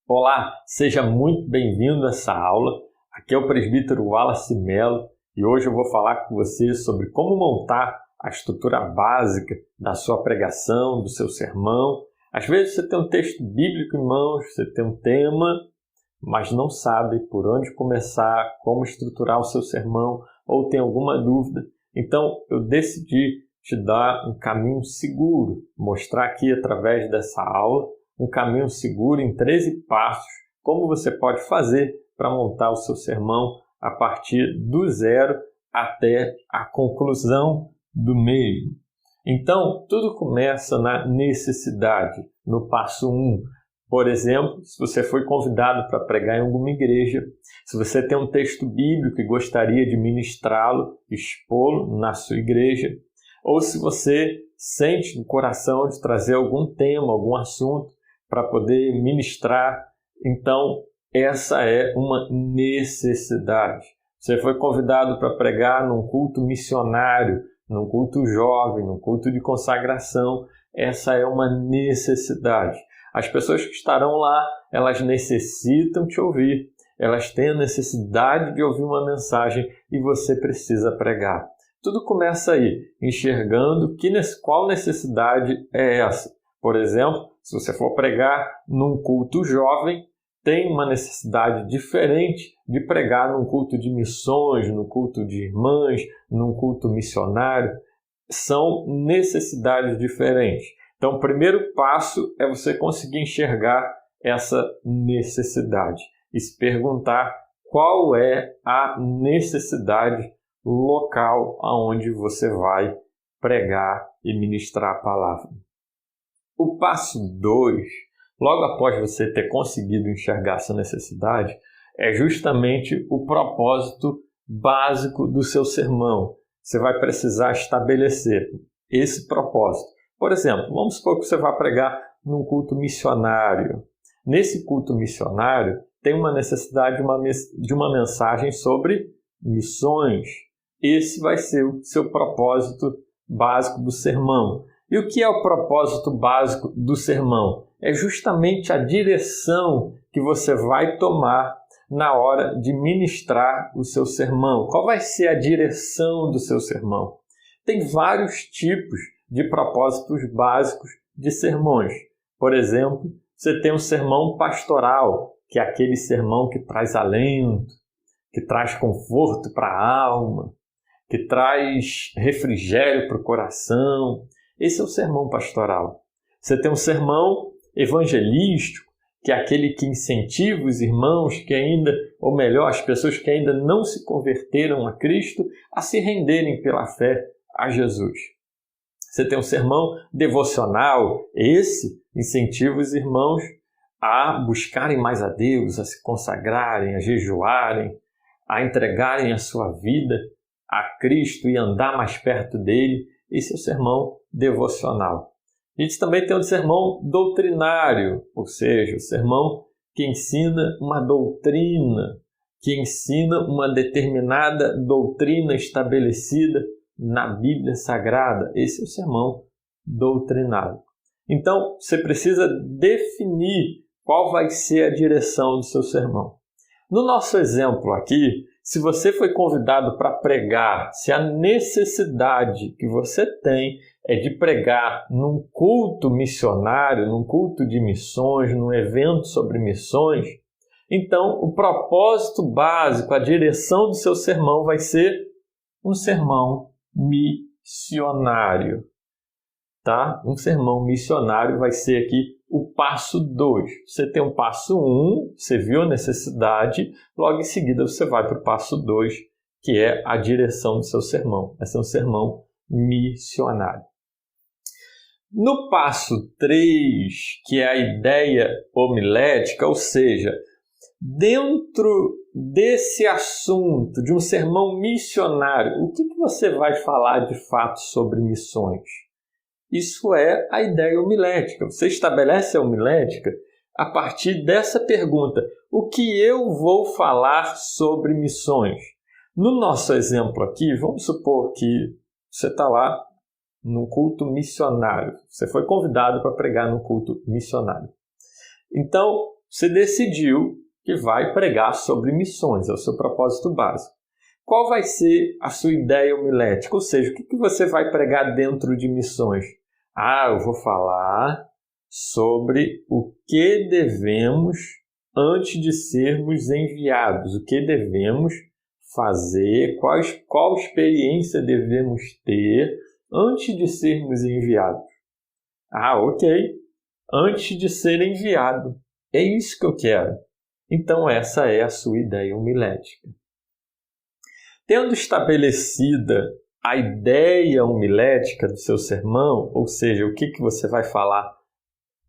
Olá, seja muito bem-vindo a essa aula. Aqui é o presbítero Wallace Mello e hoje eu vou falar com você sobre como montar a estrutura básica da sua pregação, do seu sermão. Às vezes você tem um texto bíblico em mãos, você tem um tema, mas não sabe por onde começar, como estruturar o seu sermão ou tem alguma dúvida. Então eu decidi te dar um caminho seguro, mostrar aqui através dessa aula um caminho seguro em 13 passos, como você pode fazer para montar o seu sermão a partir do zero até a conclusão do mesmo. Então, tudo começa na necessidade, no passo 1. Por exemplo, se você foi convidado para pregar em alguma igreja, se você tem um texto bíblico e gostaria de ministrá-lo, expô-lo na sua igreja, ou se você sente no coração de trazer algum tema, algum assunto, para poder ministrar, então essa é uma necessidade. Você foi convidado para pregar num culto missionário, num culto jovem, num culto de consagração, essa é uma necessidade. As pessoas que estarão lá, elas necessitam te ouvir, elas têm a necessidade de ouvir uma mensagem e você precisa pregar. Tudo começa aí, enxergando qual necessidade é essa. Por exemplo, se você for pregar num culto jovem, tem uma necessidade diferente de pregar num culto de missões, num culto de irmãs, num culto missionário. São necessidades diferentes. Então, o primeiro passo é você conseguir enxergar essa necessidade e se perguntar qual é a necessidade local aonde você vai pregar e ministrar a palavra. O passo 2, logo após você ter conseguido enxergar essa necessidade, é justamente o propósito básico do seu sermão. Você vai precisar estabelecer esse propósito. Por exemplo, vamos supor que você vai pregar num culto missionário. Nesse culto missionário, tem uma necessidade de uma mensagem sobre missões. Esse vai ser o seu propósito básico do sermão. E o que é o propósito básico do sermão? É justamente a direção que você vai tomar na hora de ministrar o seu sermão. Qual vai ser a direção do seu sermão? Tem vários tipos de propósitos básicos de sermões. Por exemplo, você tem um sermão pastoral, que é aquele sermão que traz alento, que traz conforto para a alma, que traz refrigério para o coração. Esse é o sermão pastoral. Você tem um sermão evangelístico, que é aquele que incentiva os irmãos que ainda, ou melhor, as pessoas que ainda não se converteram a Cristo, a se renderem pela fé a Jesus. Você tem um sermão devocional, esse incentiva os irmãos a buscarem mais a Deus, a se consagrarem, a jejuarem, a entregarem a sua vida a Cristo e andar mais perto dele. Esse é o sermão devocional. A gente também tem o sermão doutrinário, ou seja, o sermão que ensina uma doutrina, que ensina uma determinada doutrina estabelecida na Bíblia Sagrada. Esse é o sermão doutrinário. Então, você precisa definir qual vai ser a direção do seu sermão. No nosso exemplo aqui, se você foi convidado para pregar, se a necessidade que você tem é de pregar num culto missionário, num culto de missões, num evento sobre missões, então o propósito básico, a direção do seu sermão vai ser um sermão missionário. Tá? Um sermão missionário vai ser aqui o passo 2. Você tem um passo 1, você viu a necessidade, logo em seguida você vai para o passo 2, que é a direção do seu sermão. Esse é um sermão missionário. No passo 3, que é a ideia homilética, ou seja, dentro desse assunto, de um sermão missionário, o que você vai falar de fato sobre missões? Isso é a ideia homilética. Você estabelece a homilética a partir dessa pergunta: o que eu vou falar sobre missões? No nosso exemplo aqui, vamos supor que você está lá num culto missionário. Você foi convidado para pregar num culto missionário. Então, você decidiu que vai pregar sobre missões, é o seu propósito básico. Qual vai ser a sua ideia homilética? Ou seja, o que você vai pregar dentro de missões? Eu vou falar sobre o que devemos antes de sermos enviados, o que devemos fazer, qual experiência devemos ter antes de sermos enviados. Ok, antes de ser enviado. É isso que eu quero. Então essa é a sua ideia homilética. Tendo estabelecida a ideia homilética do seu sermão, ou seja, o que você vai falar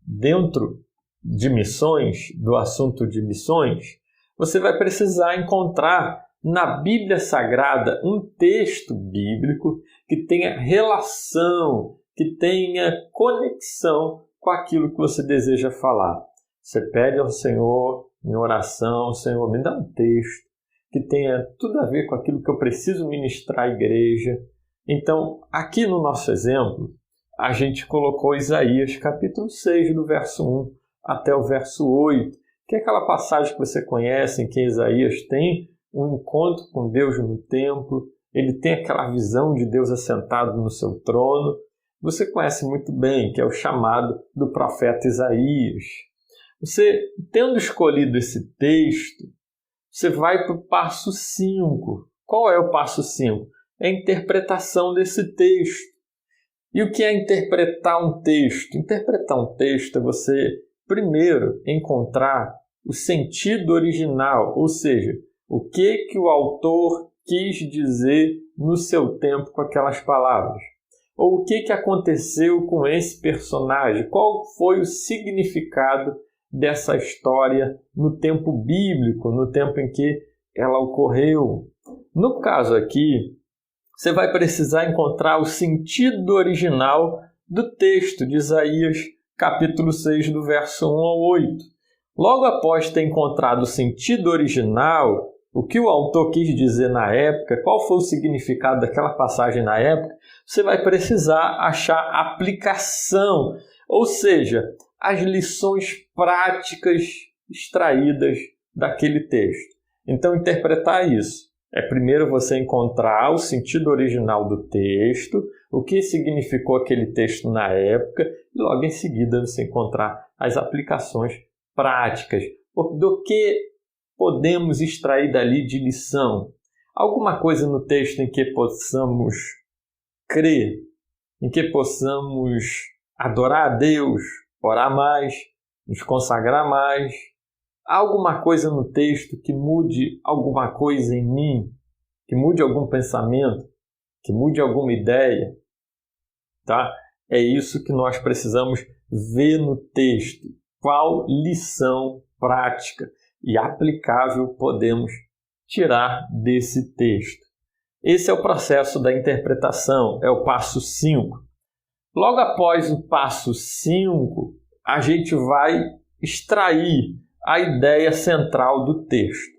dentro de missões, do assunto de missões, você vai precisar encontrar na Bíblia Sagrada um texto bíblico que tenha relação, que tenha conexão com aquilo que você deseja falar. Você pede ao Senhor em oração: Senhor, me dá um texto que tenha tudo a ver com aquilo que eu preciso ministrar à igreja. Então, aqui no nosso exemplo, a gente colocou Isaías capítulo 6, do verso 1 até o verso 8, que é aquela passagem que você conhece, em que Isaías tem um encontro com Deus no templo, ele tem aquela visão de Deus assentado no seu trono. Você conhece muito bem, que é o chamado do profeta Isaías. Você, tendo escolhido esse texto, você vai para o passo 5. Qual é o passo 5? É a interpretação desse texto. E o que é interpretar um texto? Interpretar um texto é você, primeiro, encontrar o sentido original, ou seja, o que o autor quis dizer no seu tempo com aquelas palavras. Ou o que aconteceu com esse personagem, qual foi o significado dessa história no tempo bíblico, no tempo em que ela ocorreu. No caso aqui, você vai precisar encontrar o sentido original do texto de Isaías, capítulo 6, do verso 1 ao 8. Logo após ter encontrado o sentido original, o que o autor quis dizer na época, qual foi o significado daquela passagem na época, você vai precisar achar aplicação, ou seja, as lições práticas extraídas daquele texto. Então, interpretar isso é primeiro você encontrar o sentido original do texto, o que significou aquele texto na época, e logo em seguida você encontrar as aplicações práticas. Do que podemos extrair dali de lição? Alguma coisa no texto em que possamos crer, em que possamos adorar a Deus, orar mais, nos consagrar mais. Há alguma coisa no texto que mude alguma coisa em mim, que mude algum pensamento, que mude alguma ideia, tá? É isso que nós precisamos ver no texto. Qual lição prática e aplicável podemos tirar desse texto? Esse é o processo da interpretação, é o passo 5. Logo após o passo 5, a gente vai extrair a ideia central do texto.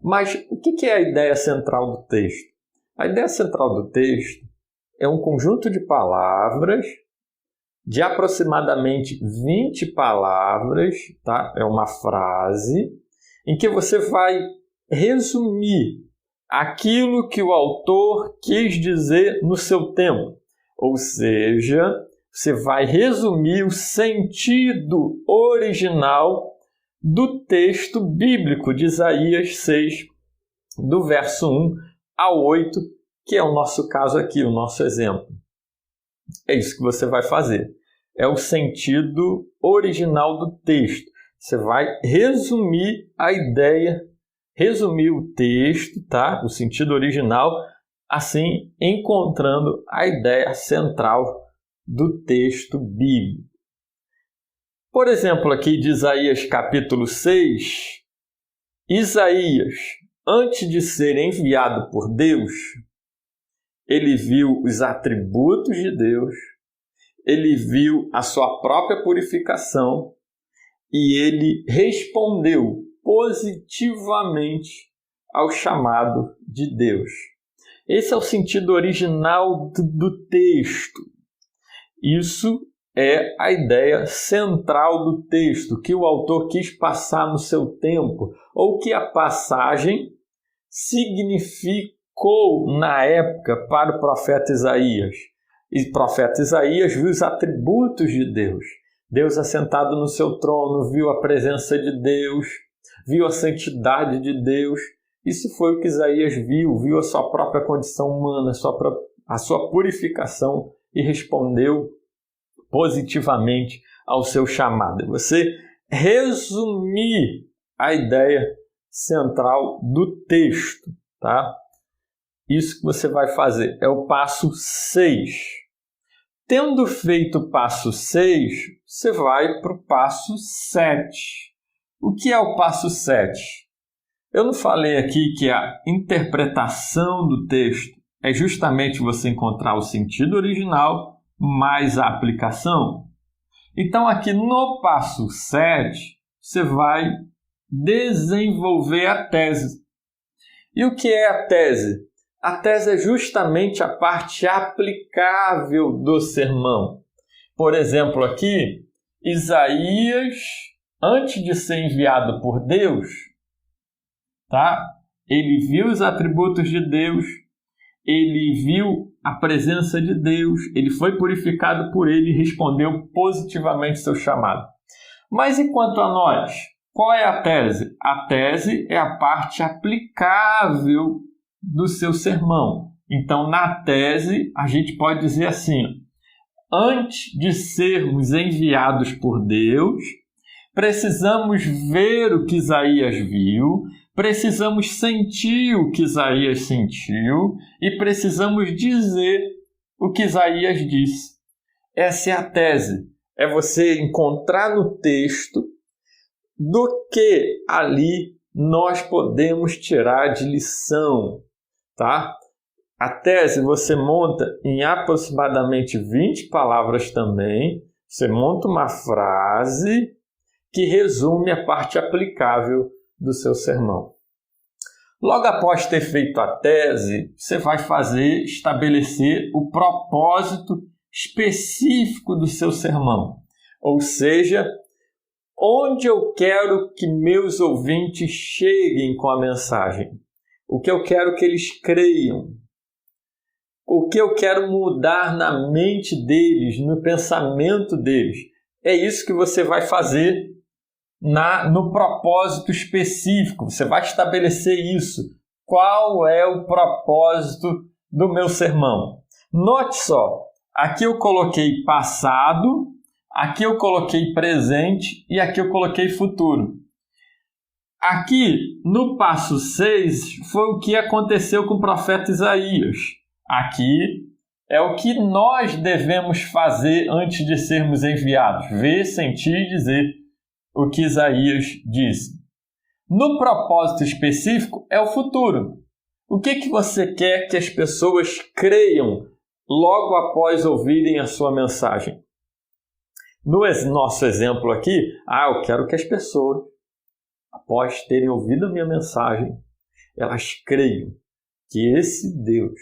Mas o que é a ideia central do texto? A ideia central do texto é um conjunto de palavras, de aproximadamente 20 palavras, tá? É uma frase, em que você vai resumir aquilo que o autor quis dizer no seu tempo. Ou seja, você vai resumir o sentido original do texto bíblico de Isaías 6, do verso 1 ao 8, que é o nosso caso aqui, o nosso exemplo. É isso que você vai fazer. É o sentido original do texto. Você vai resumir a ideia, resumir o texto, tá? O sentido original, assim encontrando a ideia central do texto bíblico. Por exemplo, aqui de Isaías capítulo 6, Isaías, antes de ser enviado por Deus, ele viu os atributos de Deus, ele viu a sua própria purificação e ele respondeu positivamente ao chamado de Deus. Esse é o sentido original do texto. Isso é a ideia central do texto, que o autor quis passar no seu tempo, ou que a passagem significou na época para o profeta Isaías. E o profeta Isaías viu os atributos de Deus. Deus assentado no seu trono, viu a presença de Deus, viu a santidade de Deus. Isso foi o que Isaías viu a sua própria condição humana, a sua purificação e respondeu positivamente ao seu chamado. Você resumir a ideia central do texto, tá? Isso que você vai fazer é o passo 6. Tendo feito o passo 6, você vai para o passo 7. O que é o passo 7? Eu não falei aqui que a interpretação do texto é justamente você encontrar o sentido original mais a aplicação? Então, aqui no passo 7, você vai desenvolver a tese. E o que é a tese? A tese é justamente a parte aplicável do sermão. Por exemplo, aqui, Isaías, antes de ser enviado por Deus, tá? Ele viu os atributos de Deus, ele viu a presença de Deus, ele foi purificado por ele e respondeu positivamente seu chamado. Mas e quanto a nós? Qual é a tese? A tese é a parte aplicável do seu sermão. Então, na tese, a gente pode dizer assim: antes de sermos enviados por Deus, precisamos ver o que Isaías viu, precisamos sentir o que Isaías sentiu e precisamos dizer o que Isaías disse. Essa é a tese. É você encontrar no texto do que ali nós podemos tirar de lição, tá? A tese você monta em aproximadamente 20 palavras também. Você monta uma frase que resume a parte aplicável do seu sermão. Logo após ter feito a tese, você vai estabelecer o propósito específico do seu sermão. Ou seja, onde eu quero que meus ouvintes cheguem com a mensagem. O que eu quero que eles creiam. O que eu quero mudar na mente deles, no pensamento deles. É isso que você vai fazer no propósito específico. Você vai estabelecer isso. Qual é o propósito do meu sermão? Note só, aqui eu coloquei passado, aqui eu coloquei presente e aqui eu coloquei futuro. Aqui, no passo 6, foi o que aconteceu com o profeta Isaías. Aqui é o que nós devemos fazer antes de sermos enviados. Ver, sentir e dizer o que Isaías disse. No propósito específico é o futuro. O que você quer que as pessoas creiam logo após ouvirem a sua mensagem? No nosso exemplo aqui, eu quero que as pessoas, após terem ouvido a minha mensagem, elas creiam que esse Deus,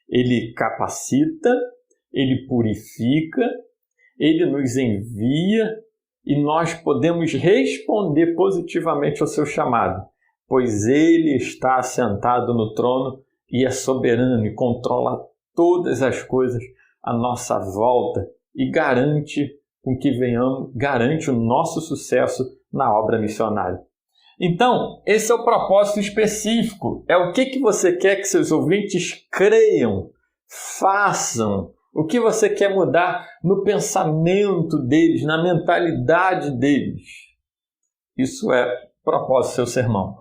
ele capacita, ele purifica, ele nos envia e nós podemos responder positivamente ao seu chamado, pois ele está assentado no trono e é soberano e controla todas as coisas à nossa volta e garante o nosso sucesso na obra missionária. Então, esse é o propósito específico. É o que você quer que seus ouvintes creiam, façam. O que você quer mudar no pensamento deles, na mentalidade deles. Isso é o propósito do seu sermão.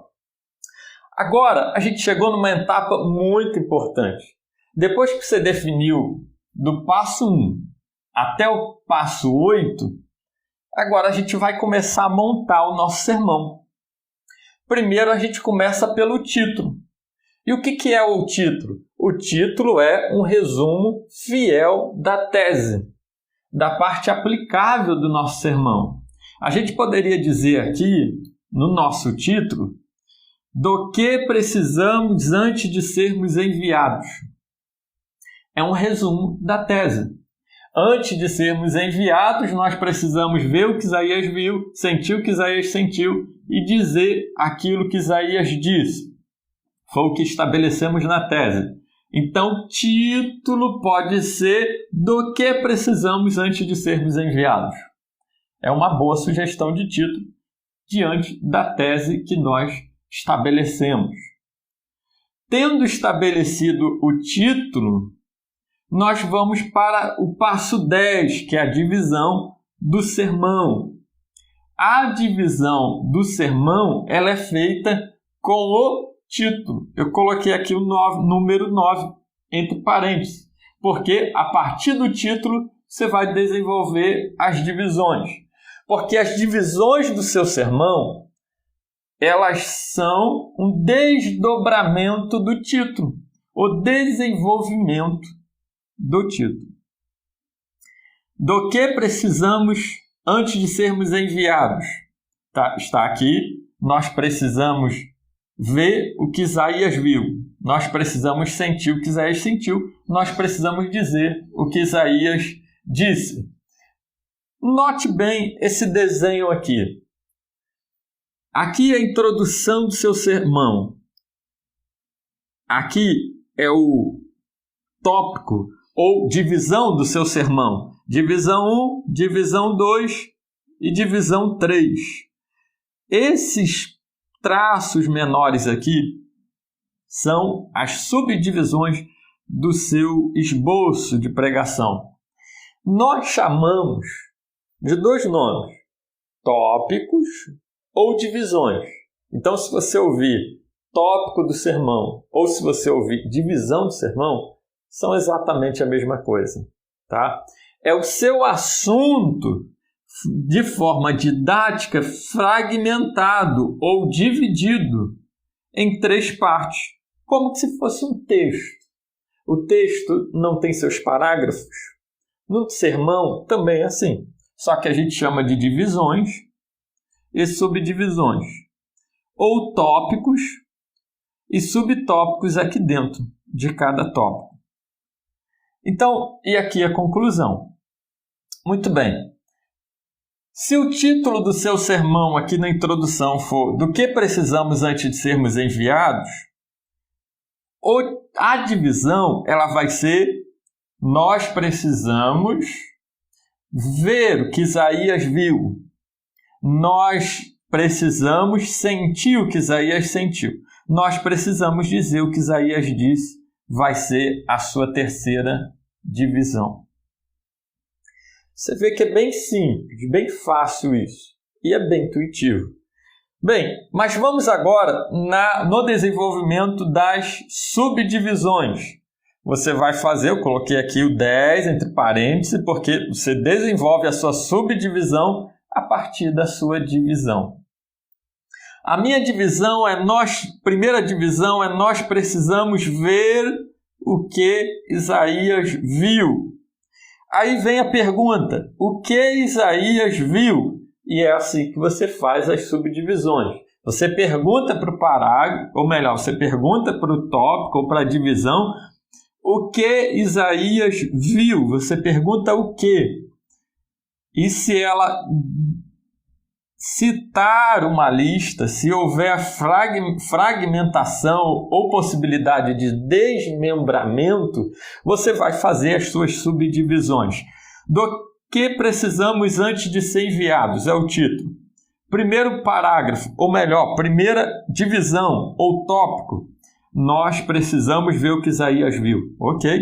Agora, a gente chegou numa etapa muito importante. Depois que você definiu do passo 1 até o passo 8, agora a gente vai começar a montar o nosso sermão. Primeiro a gente começa pelo título. E o que é o título? O título é um resumo fiel da tese, da parte aplicável do nosso sermão. A gente poderia dizer aqui, no nosso título, do que precisamos antes de sermos enviados. É um resumo da tese. Antes de sermos enviados, nós precisamos ver o que Isaías viu, sentir o que Isaías sentiu e dizer aquilo que Isaías disse. Foi o que estabelecemos na tese. Então, título pode ser do que precisamos antes de sermos enviados. É uma boa sugestão de título diante da tese que nós estabelecemos. Tendo estabelecido o título, nós vamos para o passo 10, que é a divisão do sermão. A divisão do sermão ela é feita com o título. Eu coloquei aqui o número 9 entre parênteses, porque a partir do título você vai desenvolver as divisões. Porque as divisões do seu sermão, elas são um desdobramento do título, o desenvolvimento do título. Do que precisamos antes de sermos enviados? Está aqui, nós precisamos ver o que Isaías viu, nós precisamos sentir o que Isaías sentiu, nós precisamos dizer o que Isaías disse. Note bem esse desenho aqui. Aqui é a introdução do seu sermão. Aqui é o tópico ou divisão do seu sermão. Divisão 1, divisão 2 e divisão 3. Esses traços menores aqui são as subdivisões do seu esboço de pregação. Nós chamamos de dois nomes, tópicos ou divisões. Então, se você ouvir tópico do sermão ou se você ouvir divisão do sermão, são exatamente a mesma coisa, tá? É o seu assunto de forma didática fragmentado ou dividido em 3 partes, como se fosse um texto. O texto não tem seus parágrafos. No sermão também é assim, só que a gente chama de divisões e subdivisões, ou tópicos e subtópicos aqui dentro de cada tópico. Então, e aqui a conclusão. Muito bem. Se o título do seu sermão aqui na introdução for do que precisamos antes de sermos enviados, a divisão ela vai ser nós precisamos ver o que Isaías viu. Nós precisamos sentir o que Isaías sentiu. Nós precisamos dizer o que Isaías disse. Vai ser a sua terceira divisão. Você vê que é bem simples, bem fácil isso. E é bem intuitivo. Bem, mas vamos agora no desenvolvimento das subdivisões. Você vai fazer, eu coloquei aqui o 10 entre parênteses, porque você desenvolve a sua subdivisão a partir da sua divisão. A minha divisão primeira divisão é nós precisamos ver o que Isaías viu. Aí vem a pergunta, o que Isaías viu? E é assim que você faz as subdivisões. Você pergunta para o parágrafo, ou melhor, você pergunta para o tópico ou para a divisão, o que Isaías viu? Você pergunta o quê? E se ela citar uma lista, se houver fragmentação ou possibilidade de desmembramento, você vai fazer as suas subdivisões. Do que precisamos antes de ser enviados? É o título. Primeiro parágrafo, ou melhor, primeira divisão ou tópico, nós precisamos ver o que Isaías viu, ok?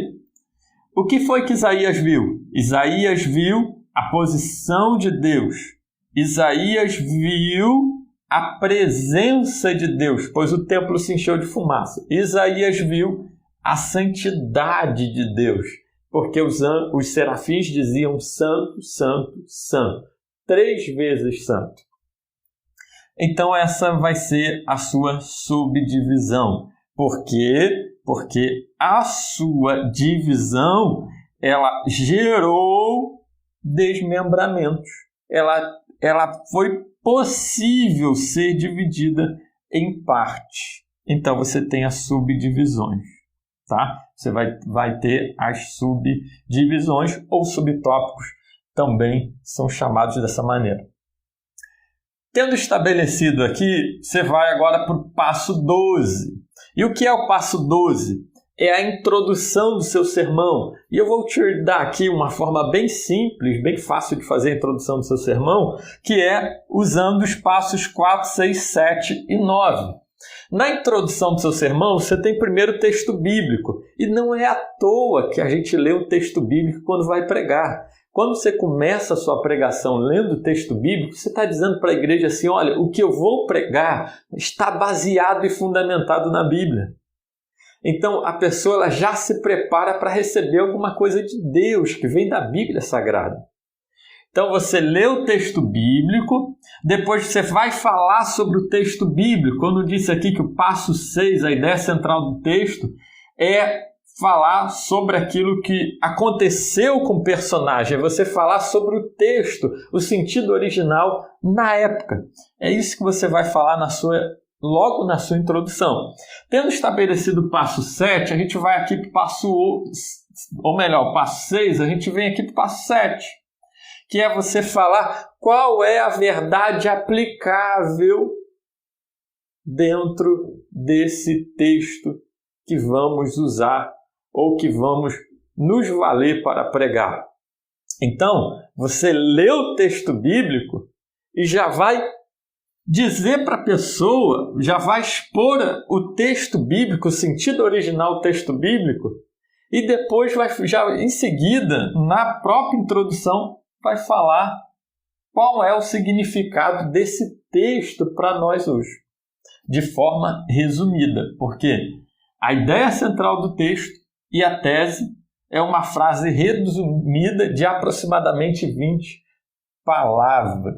O que foi que Isaías viu? Isaías viu a posição de Deus. Isaías viu a presença de Deus, pois o templo se encheu de fumaça. Isaías viu a santidade de Deus, porque os serafins diziam santo, santo, santo, 3 vezes santo. Então essa vai ser a sua subdivisão. Por quê? Porque a sua divisão, ela gerou desmembramentos. Ela foi possível ser dividida em partes. Então você tem as subdivisões, tá? Você vai ter as subdivisões ou subtópicos, também são chamados dessa maneira. Tendo estabelecido aqui, você vai agora para o passo 12. E o que é o passo 12? É a introdução do seu sermão. E eu vou te dar aqui uma forma bem simples, bem fácil de fazer a introdução do seu sermão, que é usando os passos 4, 6, 7 e 9. Na introdução do seu sermão, você tem primeiro o texto bíblico. E não é à toa que a gente lê o texto bíblico quando vai pregar. Quando você começa a sua pregação lendo o texto bíblico, você está dizendo para a igreja assim, olha, o que eu vou pregar está baseado e fundamentado na Bíblia. Então, a pessoa ela já se prepara para receber alguma coisa de Deus, que vem da Bíblia Sagrada. Então, você lê o texto bíblico, depois você vai falar sobre o texto bíblico. Quando eu disse aqui que o passo 6, a ideia central do texto, é falar sobre aquilo que aconteceu com o personagem, é você falar sobre o texto, o sentido original na época. É isso que você vai falar logo na sua introdução. Tendo estabelecido o passo 7, a gente vai aqui para o passo 6, a gente vem aqui para o passo 7, que é você falar qual é a verdade aplicável dentro desse texto que vamos usar ou que vamos nos valer para pregar. Então, você lê o texto bíblico e já vai dizer para a pessoa, já vai expor o texto bíblico, o sentido original do texto bíblico, e depois já em seguida, na própria introdução, vai falar qual é o significado desse texto para nós hoje, de forma resumida, porque a ideia central do texto e a tese é uma frase resumida de aproximadamente 20 palavras.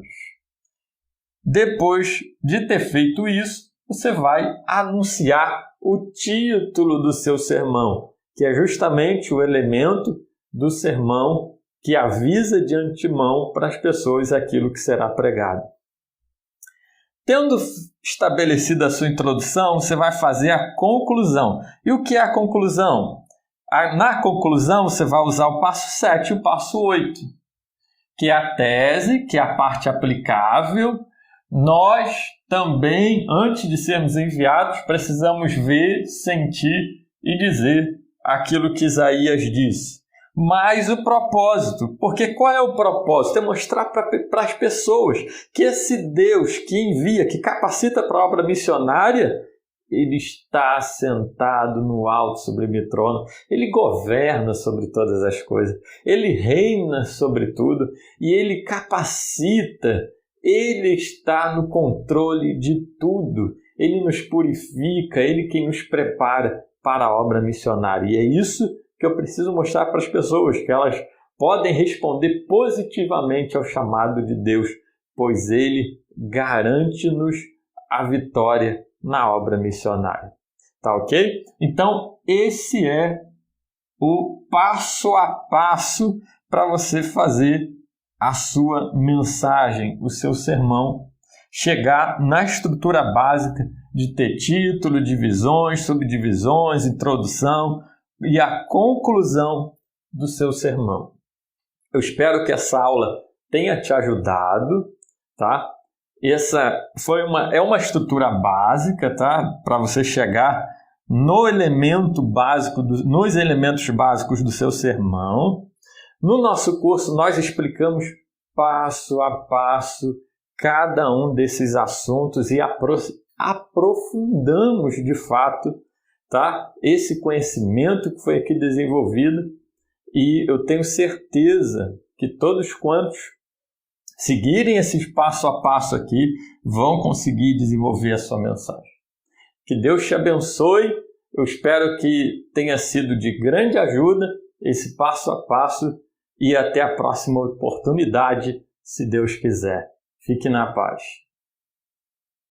Depois de ter feito isso, você vai anunciar o título do seu sermão, que é justamente o elemento do sermão que avisa de antemão para as pessoas aquilo que será pregado. Tendo estabelecido a sua introdução, você vai fazer a conclusão. E o que é a conclusão? Na conclusão, você vai usar o passo 7 e o passo 8, que é a tese, que é a parte aplicável. Nós também, antes de sermos enviados, precisamos ver, sentir e dizer aquilo que Isaías disse. Mas o propósito, porque qual é o propósito? É mostrar para as pessoas que esse Deus que envia, que capacita para a obra missionária, ele está sentado no alto sublime trono, ele governa sobre todas as coisas, ele reina sobre tudo e ele capacita, ele está no controle de tudo, ele nos purifica, ele quem nos prepara para a obra missionária. E é isso que eu preciso mostrar para as pessoas, que elas podem responder positivamente ao chamado de Deus, pois ele garante-nos a vitória na obra missionária. Tá ok? Então, esse é o passo a passo para você fazer a sua mensagem, o seu sermão, chegar na estrutura básica de ter título, divisões, subdivisões, introdução e a conclusão do seu sermão. Eu espero que essa aula tenha te ajudado, tá? Essa é uma estrutura básica, tá? Para você chegar nos elementos básicos do seu sermão. No nosso curso, nós explicamos passo a passo cada um desses assuntos e aprofundamos de fato, tá? Esse conhecimento que foi aqui desenvolvido, e eu tenho certeza que todos quantos seguirem esse passo a passo aqui vão conseguir desenvolver a sua mensagem. Que Deus te abençoe. Eu espero que tenha sido de grande ajuda esse passo a passo e até a próxima oportunidade, se Deus quiser. Fique na paz.